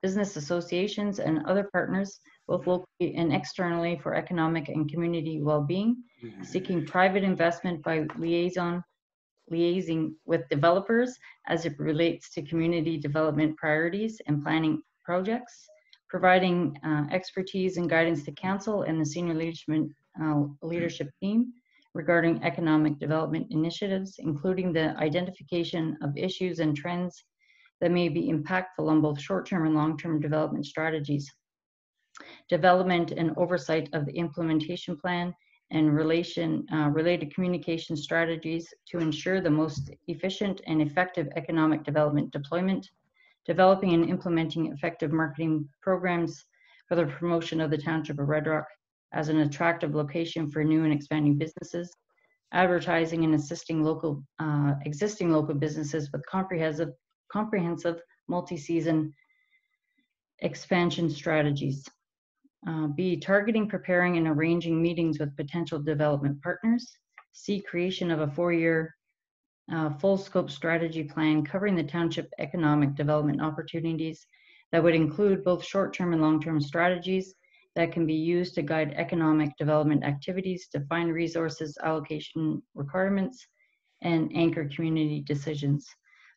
business associations, and other partners, both locally and externally, for economic and community well-being, seeking private investment by liaising with developers as it relates to community development priorities and planning projects, providing expertise and guidance to council and the senior leadership team regarding economic development initiatives, including the identification of issues and trends that may be impactful on both short-term and long-term development strategies, development and oversight of the implementation plan, and related communication strategies to ensure the most efficient and effective economic development deployment, developing and implementing effective marketing programs for the promotion of the Township of Red Rock as an attractive location for new and expanding businesses, advertising and assisting existing local businesses with comprehensive multi-season expansion strategies. B, targeting, preparing, and arranging meetings with potential development partners. C, creation of a 4-year full scope strategy plan covering the township economic development opportunities that would include both short-term and long-term strategies that can be used to guide economic development activities, define resources allocation requirements, and anchor community decisions.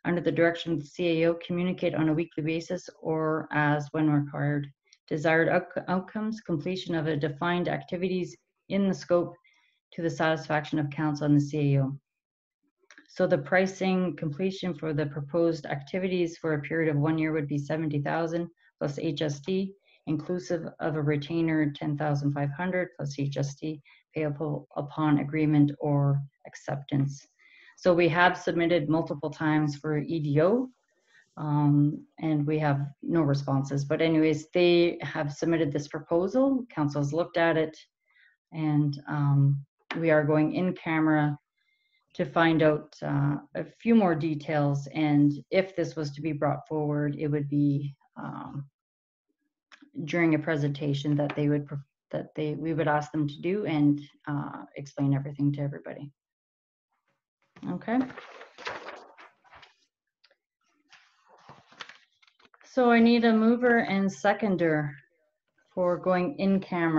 Under the direction of the CAO, communicate on a weekly basis or as when required. Desired outcomes, completion of a defined activities in the scope to the satisfaction of council and the CAO. So the pricing completion for the proposed activities for a period of 1 year would be $70,000 plus HST, inclusive of a retainer 10,500 plus HST payable upon agreement or acceptance. So we have submitted multiple times for EDO, and we have no responses. But anyways, they have submitted this proposal. Council's looked at it, and we are going in camera to find out a few more details. And if this was to be brought forward, it would be during a presentation that we would ask them to do and explain everything to everybody. Okay. So I need a mover and seconder for going in camera.